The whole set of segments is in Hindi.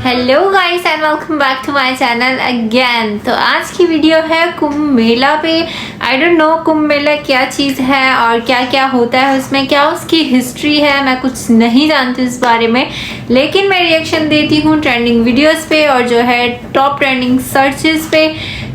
Hello guys and welcome back to my channel again. तो आज की वीडियो है कुंभ मेला पे। I don't know Kumbh Mela क्या चीज़ है और क्या क्या होता है उसमें, क्या उसकी हिस्ट्री है, मैं कुछ नहीं जानती इस बारे में। लेकिन मैं रिएक्शन देती हूँ ट्रेंडिंग वीडियोस पे और जो है टॉप ट्रेंडिंग सर्चेस पे।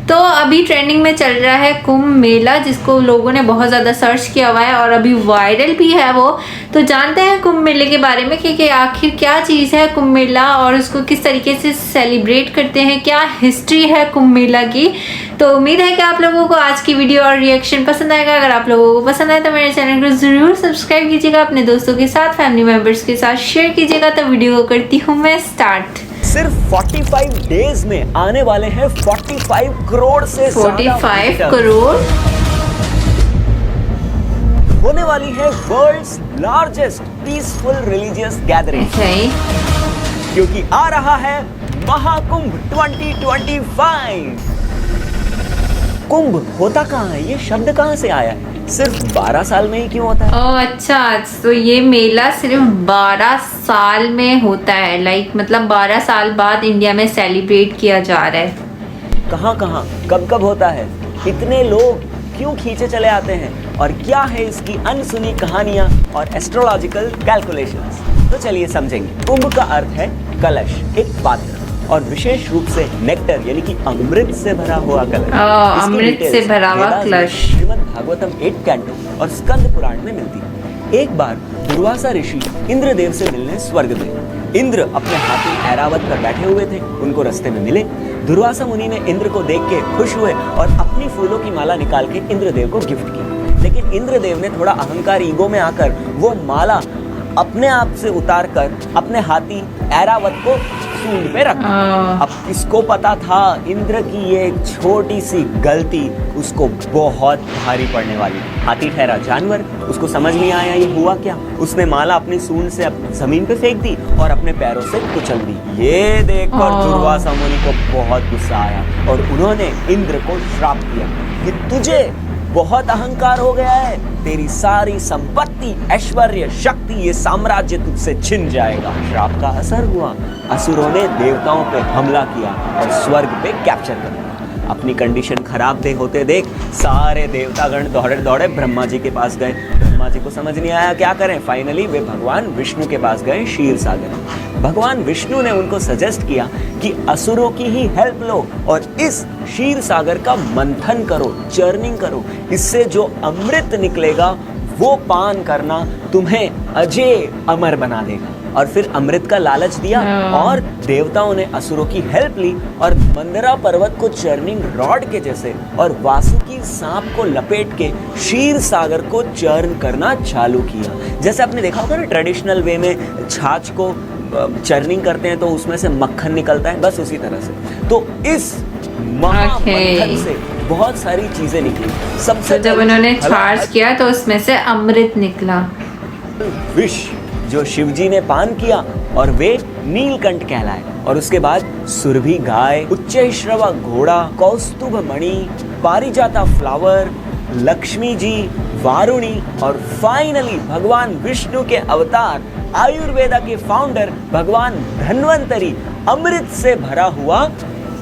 तो अभी ट्रेंडिंग में चल रहा है कुंभ मेला, जिसको लोगों ने बहुत ज़्यादा सर्च किया हुआ है और अभी वायरल भी है वो। तो जानते हैं कुंभ मेले के बारे में कि आखिर क्या चीज़ है कुंभ मेला और उसको किस तरीके से सेलिब्रेट करते हैं, क्या हिस्ट्री है कुंभ मेला की। तो उम्मीद है कि आप लोगों को आज की वीडियो और रिएक्शन पसंद आएगा। अगर आप लोगों को पसंद आए तो मेरे चैनल को ज़रूर सब्सक्राइब कीजिएगा, अपने दोस्तों के साथ, फैमिली मेम्बर्स के साथ शेयर कीजिएगा। तो वीडियो को करती हूँ मैं स्टार्ट। सिर्फ 45 डेज में आने वाले हैं 45 करोड़ से 45 करोड़ होने वाली है world's largest peaceful religious gathering, क्योंकि आ रहा है महाकुंभ 2025। कुंभ होता कहाँ है, ये शब्द कहाँ से आया है, सिर्फ 12 साल में ही क्यों होता है? ओह अच्छा, तो ये मेला सिर्फ 12 साल में होता है। मतलब 12 साल बाद इंडिया में सेलिब्रेट किया जा रहा है। कहाँ कहाँ कब कब होता है, इतने लोग क्यों खींचे चले आते हैं और क्या है इसकी अनसुनी कहानियां और एस्ट्रोलॉजिकल कैलकुलेशंस, तो चलिए समझेंगे। कुंभ का अर्थ है कलश, एक पात्र, और विशेष रूप से नेक्टर यानी कि अमृत से भरा हुआ कलश। अमृत से भरा हुआ कलश श्रीमद् भागवतम 8 कैंटो और स्कंद पुराण में मिलती है। एक बार दुर्वासा ऋषि इंद्रदेव से मिलने स्वर्ग गए। इंद्र अपने हाथी ऐरावत पर बैठे हुए थे, उनको रास्ते में मिले। दुर्वासा मुनि ने इंद्र को देख के खुश हुए और अपनी फूलों की माला निकाल के इंद्रदेव को गिफ्ट की। लेकिन इंद्रदेव ने थोड़ा अहंकार ईगो में आकर वो माला अपने आप से उतार कर अपने हाथी ऐरावत को सूंड पे रखा। अब किसको पता था इंद्र की ये छोटी सी गलती उसको बहुत भारी पड़ने वाली। हाथी ठहरा जानवर, उसको समझ नहीं आया ये हुआ क्या। उसने माला अपनी सूंड से जमीन पे फेंक दी और अपने पैरों से कुचल दी। ये देखकर दुर्वासा मुनि को बहुत गुस्सा आया और उन्होंने इंद्र को श्राप दिया कि तुझे बहुत अहंकार हो गया है, तेरी सारी संपत्ति, ऐश्वर्य, शक्ति, ये साम्राज्य तुझसे छिन जाएगा। श्राप का असर हुआ, असुरों ने देवताओं पे हमला किया और स्वर्ग पे कैप्चर कर लिया। अपनी कंडीशन खराब होते देख सारे देवतागण दौड़े दौड़े ब्रह्मा जी के पास गए। ब्रह्मा जी को समझ नहीं आया क्या करें। फाइनली वे भगवान विष्णु के पास गए, क्षीर सागर। भगवान विष्णु ने उनको सजेस्ट किया कि असुरों की ही हेल्प लो और इस क्षीर सागर का मंथन करो, चर्निंग करो। इससे जो अमृत निकलेगा वो पान करना तुम्हें अजय अमर बना देगा। और फिर अमृत का लालच दिया और देवताओं ने असुरों की हेल्प ली और मंदरा पर्वत को चर्निंग रॉड के जैसे और वासुकी सांप को लपेट के क्षीर सागर को चर्न करना चालू किया। जैसे आपने देखा होगा ना, ट्रेडिशनल वे में छाछ को चर्निंग करते हैं तो उसमें से मक्खन निकलता है, बस उसी तरह से। तो इस महामंथन से बहुत सारी चीजें निकली। सबसे जब उन्होंने छाछ किया तो उसमें से अमृत निकला। विष जो शिवजी ने पान किया और वे नीलकंठ कहलाए। और उसके बाद सुरभि गाय, उच्चैश्रवा घोड़ा, कौस्तुभ मणि, पारिजाता फ्लावर, लक्ष्मी जी, वारुणी और फाइनली भगवान विष्णु के अवतार आयुर्वेदा के फाउंडर भगवान धन्वंतरी अमृत से भरा हुआ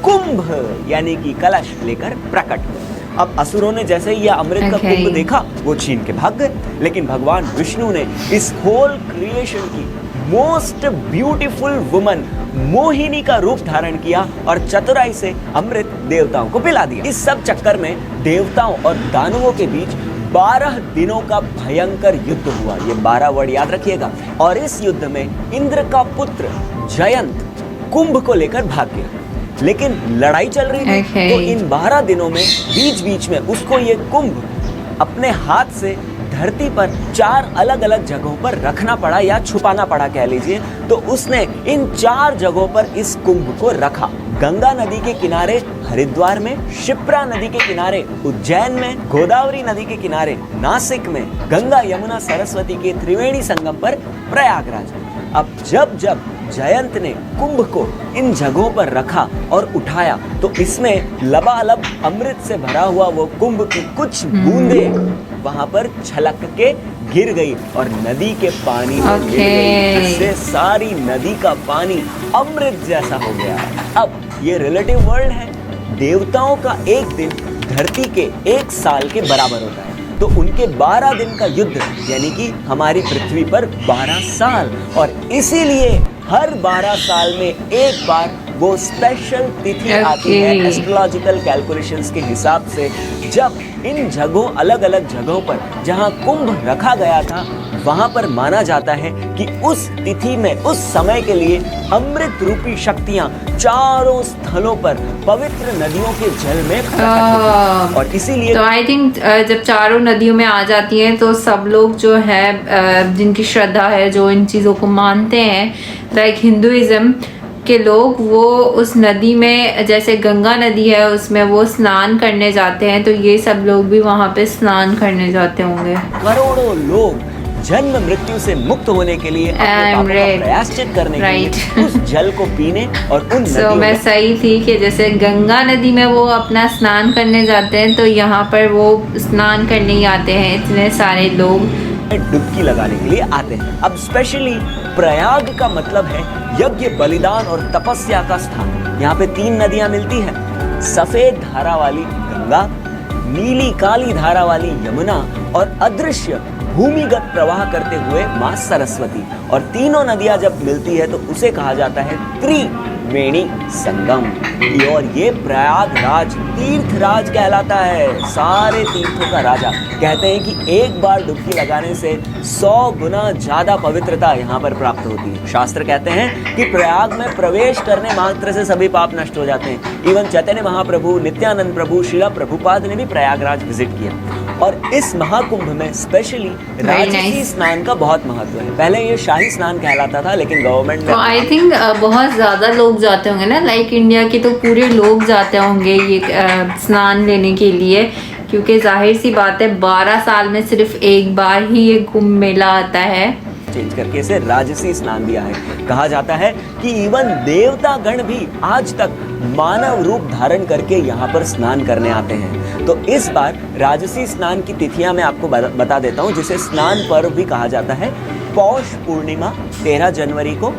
कुंभ यानी कि कलश लेकर प्रकट हुए। अब असुरों ने जैसे ही यह अमृत का कुंभ देखा वो छीन के भाग गए। लेकिन भगवान विष्णु ने इस होल क्रिएशन की मोस्ट ब्यूटीफुल वुमन मोहिनी का रूप धारण किया और चतुराई से अमृत देवताओं को पिला दिया। इस सब चक्कर में देवताओं और दानवों के बीच 12 दिनों का भयंकर युद्ध हुआ। ये 12 वर्ड याद रखिएगा। और इस युद्ध में इंद्र का पुत्र जयंत कुंभ को लेकर भाग गया। लेकिन लड़ाई चल रही थी तो इन 12 दिनों में बीच बीच में उसको ये कुंभ अपने हाथ से धरती पर 4 अलग अलग जगहों पर रखना पड़ा या छुपाना पड़ा कह लीजिए। तो उसने इन 4 जगहों पर इस कुंभ को रखा। गंगा नदी के किनारे हरिद्वार में, शिप्रा नदी के किनारे उज्जैन में, गोदावरी नदी के किनारे नासिक में, गंगा यमुना सरस्वती के त्रिवेणी संगम पर प्रयागराज में। अब जब जब जयंत ने कुंभ को इन जगहों पर रखा और उठाया तो इसमें लबालब अमृत से भरा हुआ वो कुंभ की कुछ बूंदें वहां पर छलक के गिर गई और नदी के पानी में मिल गई, जिससे सारी नदी का पानी अमृत जैसा हो गया। अब ये रिलेटिव वर्ल्ड है। देवताओं का एक दिन धरती के 1 साल के बराबर होता है, तो उनके 12 दिन का युद्ध यानी कि हमारी पृथ्वी पर 12 साल, और इसीलिए हर 12 साल में एक बार वो स्पेशल तिथि आती है एस्ट्रोलॉजिकल कैलकुलेशंस के हिसाब से, जब इन जगहों अलग अलग जगहों पर जहां कुंभ रखा गया था वहां पर माना जाता है कि उस तिथि में उस समय के लिए अमृत रूपी शक्तियां चारों स्थलों पर पवित्र नदियों के जल में और इसीलिए तो आई थिंक जब चारों नदियों में आ जाती हैं तो सब लोग जो है जिनकी श्रद्धा है, जो इन चीज़ों को मानते हैं, लाइक हिंदुइज्म के लोग, वो उस नदी में, जैसे गंगा नदी है उसमें वो स्नान करने जाते हैं, तो ये सब लोग भी वहाँ पे स्नान करने जाते होंगे। करोड़ों लोग जन्म मृत्यु से मुक्त होने के लिए अपने पापों का प्रायश्चित करने के लिए उस जल को पीने और उन नदियों मैं सही थी कि जैसे गंगा नदी में वो अपना स्नान करने जाते हैं, तो यहाँ पर वो स्नान करने ही आते हैं इतने सारे लोग, डुबकी लगाने के लिए आते हैं। अब स्पेशली प्रयाग का मतलब है यज्ञ, बलिदान और तपस्या का स्थान। यहाँ पे 3 नदियां मिलती हैं, सफेद धारा वाली गंगा, नीली काली धारा वाली यमुना और अदृश्य भूमिगत प्रवाह करते हुए मां सरस्वती। और तीनों नदियां जब मिलती है तो उसे कहा जाता है त्रिवेणी संगम। और ये प्रयागराज तीर्थराज कहलाता है, सारे तीर्थों का राजा। कहते हैं कि एक बार डुबकी लगाने से 100 गुना ज्यादा पवित्रता यहाँ पर प्राप्त होती है। शास्त्र कहते हैं कि प्रयाग में प्रवेश करने मात्र से सभी पाप नष्ट हो जाते हैं। इवन चैतन्य महाप्रभु, नित्यानंद प्रभु, श्रीला प्रभुपाद ने भी प्रयागराज विजिट किया। और इस महाकुंभ में स्पेशली राजसी स्नान का बहुत महत्व है। पहले ये शाही स्नान कहलाता था, लेकिन गवर्नमेंट ने, तो आई थिंक बहुत ज्यादा लोग जाते होंगे ना, लाइक इंडिया के तो पूरे लोग जाते होंगे ये स्नान लेने के लिए, क्योंकि जाहिर सी बात है 12 साल में सिर्फ एक बार ही ये कुंभ मेला आता है। चेंज करके इसे राजसी स्नान दिया है। कहा जाता है कि इवन देवता गण भी आज तक मानव रूप धारण करके यहाँ पर स्नान करने आते हैं। तो इस बार राजसी स्नान की तिथियां मैं आपको बता देता हूँ, जिसे स्नान पर्व भी कहा जाता है। पौष पूर्णिमा 13 जनवरी को,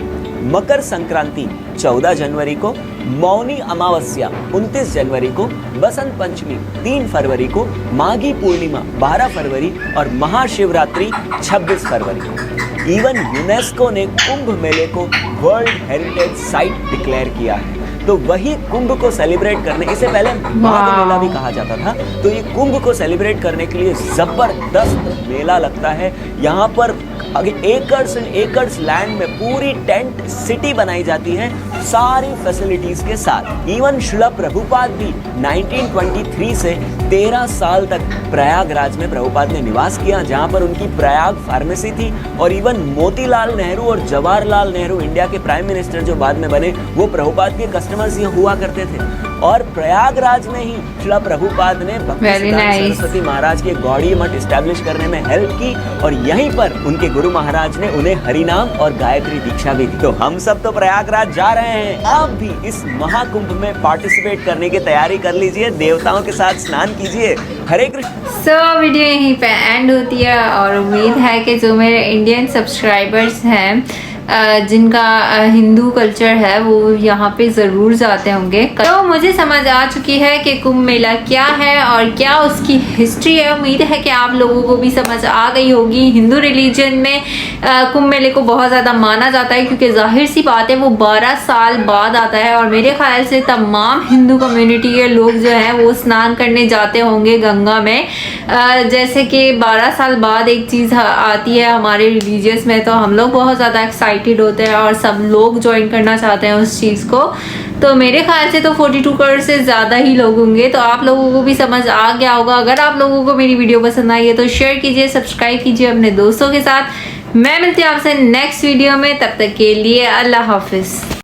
मकर संक्रांति 14 जनवरी को, मौनी अमावस्या 29 जनवरी को, बसंत पंचमी 3 फरवरी को, माघी पूर्णिमा 12 फरवरी और महाशिवरात्रि 26 फरवरी को। इवन यूनेस्को ने कुंभ मेले को वर्ल्ड हेरिटेज साइट डिक्लेयर किया है। तो वही कुंभ को सेलिब्रेट करने, इसे पहले माघ मेला भी कहा जाता था, तो ये कुंभ को सेलिब्रेट करने के लिए जबरदस्त मेला लगता है। यहाँ पर एकर्स एंड एकर्स लैंड में पूरी टेंट सिटी बनाई जाती है सारी फैसिलिटीज के साथ। इवन श्रीला प्रभुपाद भी 1923 से 13 साल तक प्रयागराज में प्रभुपाद ने निवास किया, जहां पर उनकी प्रयाग फार्मेसी थी। और इवन मोतीलाल नेहरू और जवाहरलाल नेहरू, इंडिया के प्राइम मिनिस्टर जो बाद में बने, वो प्रभुपाद के कस्टमर्स ही हुआ करते थे। और प्रयागराज में ही श्रीला प्रभुपाद ने सरस्वती महाराज के गौड़ी मठ स्टैब्लिश करने में हेल्प की, और यहीं पर उनके गुरु महाराज ने उन्हें हरिनाम और गायत्री दीक्षा भी दी। तो हम सब तो प्रयागराज जा रहे हैं, आप भी इस महाकुंभ में पार्टिसिपेट करने की तैयारी कर लीजिए, देवताओं के साथ स्नान कीजिए। हरे कृष्ण। सो वीडियो यहीं पे एंड होती है, और उम्मीद है कि जो मेरे इंडियन सब्सक्राइबर्स हैं जिनका हिंदू कल्चर है वो यहाँ पे ज़रूर जाते होंगे। तो मुझे समझ आ चुकी है कि कुंभ मेला क्या है और क्या उसकी हिस्ट्री है। उम्मीद है कि आप लोगों को भी समझ आ गई होगी। हिंदू रिलीजन में कुंभ मेले को बहुत ज़्यादा माना जाता है, क्योंकि जाहिर सी बात है वो 12 साल बाद आता है, और मेरे ख्याल से तमाम हिंदू कम्युनिटी के लोग जो हैं वो स्नान करने जाते होंगे गंगा में। जैसे कि 12 साल बाद एक चीज़ आती है हमारे रिलीजियस में, तो हम लोग बहुत ज़्यादा एक्साइटेड होते हैं और सब लोग ज्वाइन करना चाहते हैं उस चीज़ को। तो मेरे ख्याल से तो 42 करोड़ से ज़्यादा ही लोग होंगे। तो आप लोगों को भी समझ आ गया होगा। अगर आप लोगों को मेरी वीडियो पसंद आई है तो शेयर कीजिए, सब्सक्राइब कीजिए अपने दोस्तों के साथ। मैं मिलती हूँ आपसे नेक्स्ट वीडियो में, तब तक के लिए अल्लाह हाफिज़।